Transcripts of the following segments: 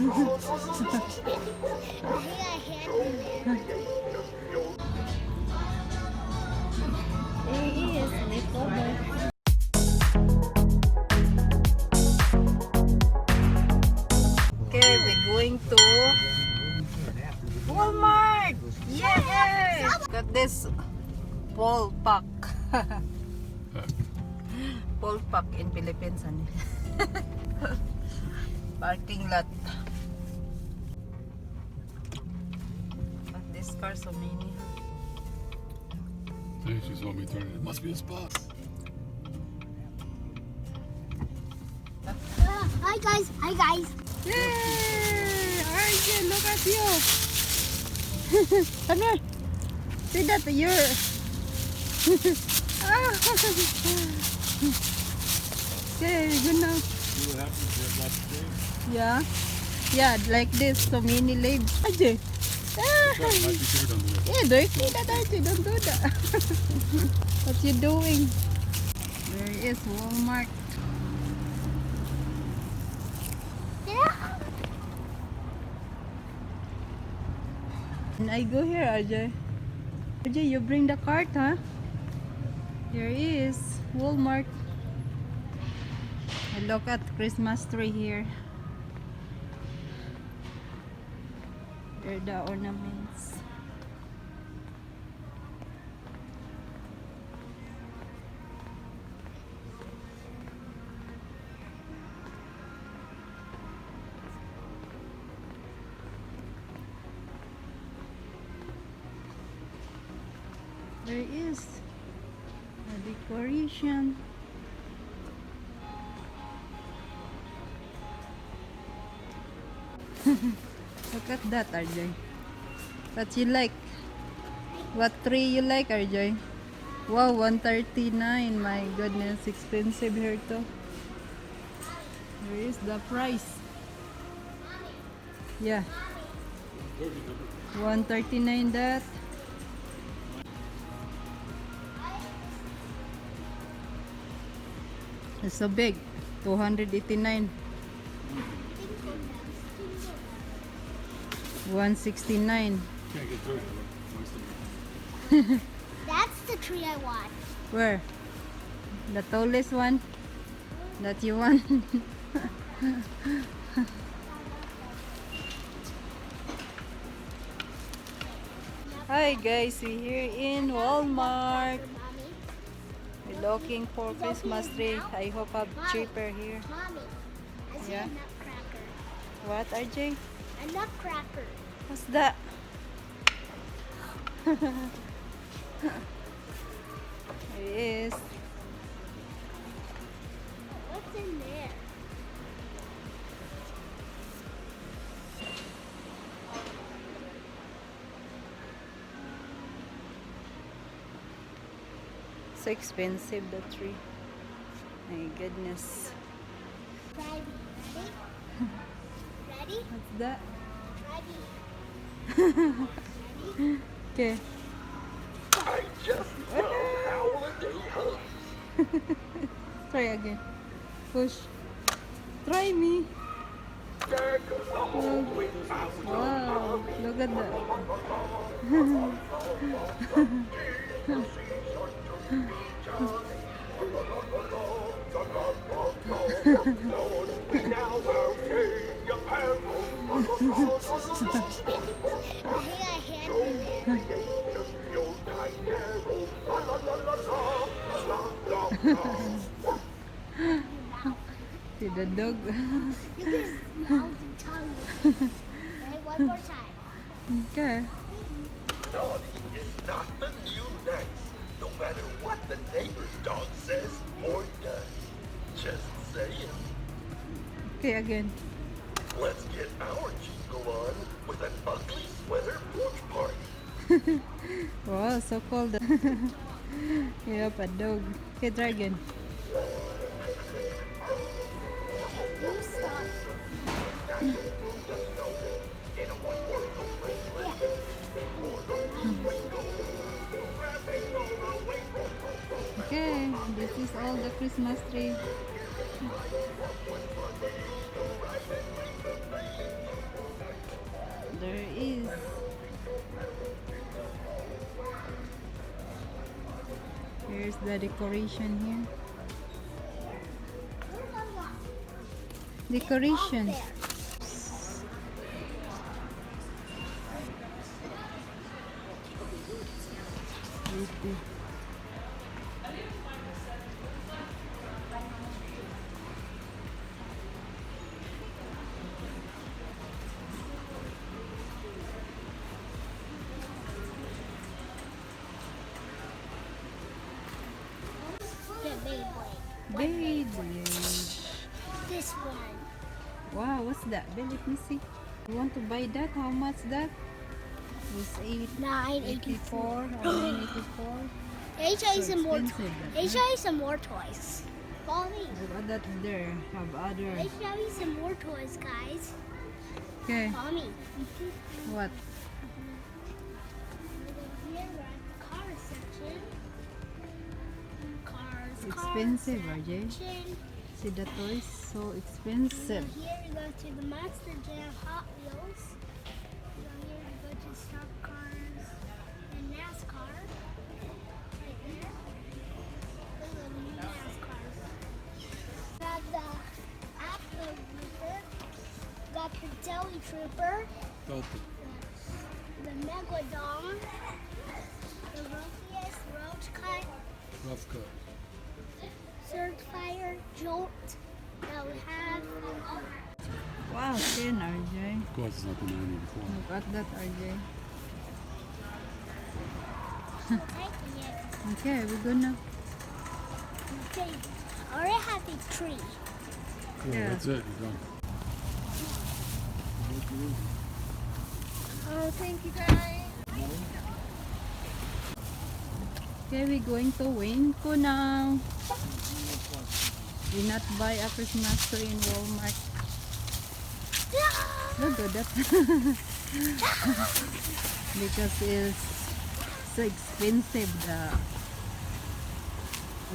He is little boy. Okay, we're going to Walmart. Yay! Got this Paul Pack. Paul Pack in Philippines. Parking lot. But this car so many. Hey, she saw me turn it. It must be a spot. Hi guys, hi guys. Yay! Arjun, look at you. Come here. See that you're. Okay, good now. See what happens if you have lots of things? Yeah. Yeah, like this. So many leaves. Arjun. Might be bigger down there. Yeah, dirty that Arjun. Don't do that. What you doing? There is Walmart. And I go here, Ajay. Ajay, you bring the cart, huh? Here is Walmart. And look at Christmas tree here. There are the ornaments. There is a decoration. Look at that, RJ. What you like? What tree you like, RJ? Wow, 139. My goodness, expensive here too. Where is the price? Yeah. 139 that. It's so big. 289. 169. Can't get through it. That's the tree I want. Where? The tallest one that you want? Hi guys, we're here in Walmart. Mommy, We're looking for Christmas tree. I hope I'm cheaper here. mommy, I see Yeah. a nutcracker. What, RJ? A nutcracker. What's that? It is. What's in there? So expensive, the tree. My goodness. Ready? Ready? What's that? Ready? Okay. I just love holiday hugs. Try again. Push. Try me. Deck the hallway out. Wow. Look at that. Now I'll take your hand. I think I had one there. Your tiny arrow. La la la la la. La la la. See the dog. Look at his mouth and tongue. Okay, one more time. Okay. Naughty is not the new nice. No matter what the neighbor's dog says or does. Just saying. Okay, again. Let's get our jingle on with an ugly sweater porch party. Wow, so cold. Yep, a dog. Okay, try again. You stop. Okay, this is all the Christmas tree. Here's the decoration here. Decoration. Pretty. The Beyblade. Beyblade. This one. Wow, what's that? Let me see. You want to buy that? How much that? It's 984. 884 or 984. Asia is some more. expensive, that, Asia is some more toys. Follow me. Have that there. Have other. Asia is some more toys, guys. Okay. Follow me. What? Here we're at the car section. Cars. Expensive, cars RJ. section. See the toys? So expensive. Here we go to the Monster Jam Hot Wheels. So here we go to stock cars and NASCAR. Right here. Those are the new NASCARs. Got the Apple Trooper. Got the Deli Trooper. Delta. The Megalodon. The Ruffius Roach Cut. Rough cut. Surfire Jolt. That we have. Wow, 10 RJ. Of course, it's not the 984. Look at that RJ. Taking it. Okay, we're gonna. Okay. I already have a tree. Cool, Yeah. that's it. You're done. Oh, thank you guys. Okay, we're going to Winco now. We not buy a Christmas tree in Walmart. Look at that. Because it's so expensive, the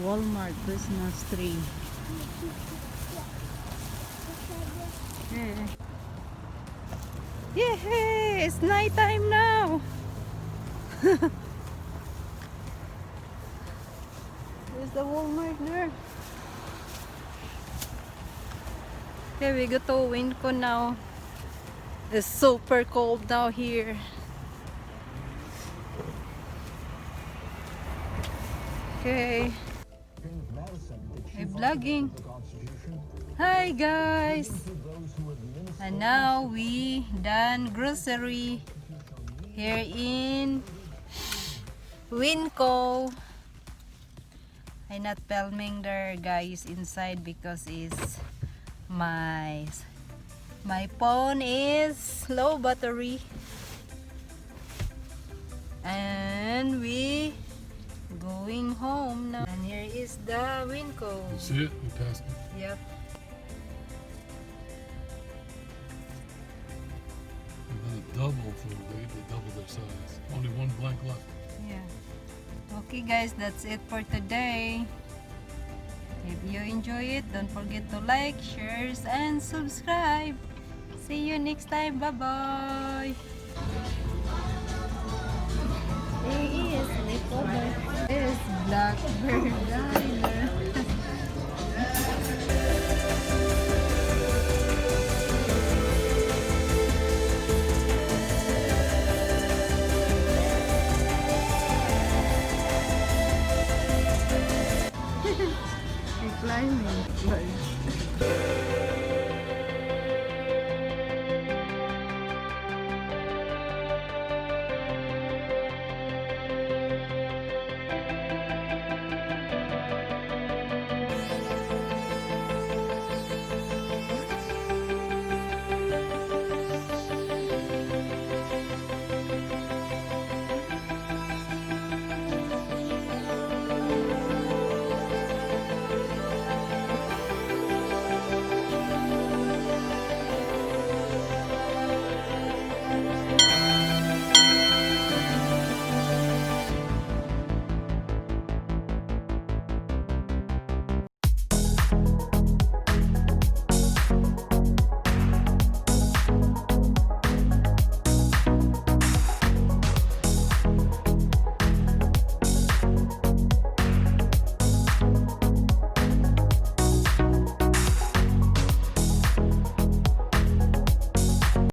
Walmart Christmas tree. Okay. Yay! It's night time now. There's the Walmart there. Okay, we go to Winco now. It's super cold now here. Okay. I'm vlogging. Hi guys. And now we done grocery here in Winco. I'm not filming there guys inside because it's my phone is low battery. And we going home now. And here is the Winco. You see it? You passed it. Yep. And then a double for they double their size. Only one blank left. Yeah. Okay guys, that's it for today. If you enjoy it, don't forget to like, share, and subscribe. See you next time. Bye-bye. There is Blackbird.